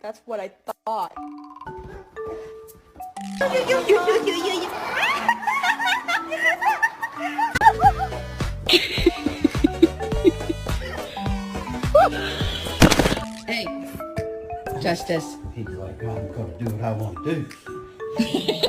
That's what I thought. Hey, Justice. He's like, I'm gonna do what I want to do.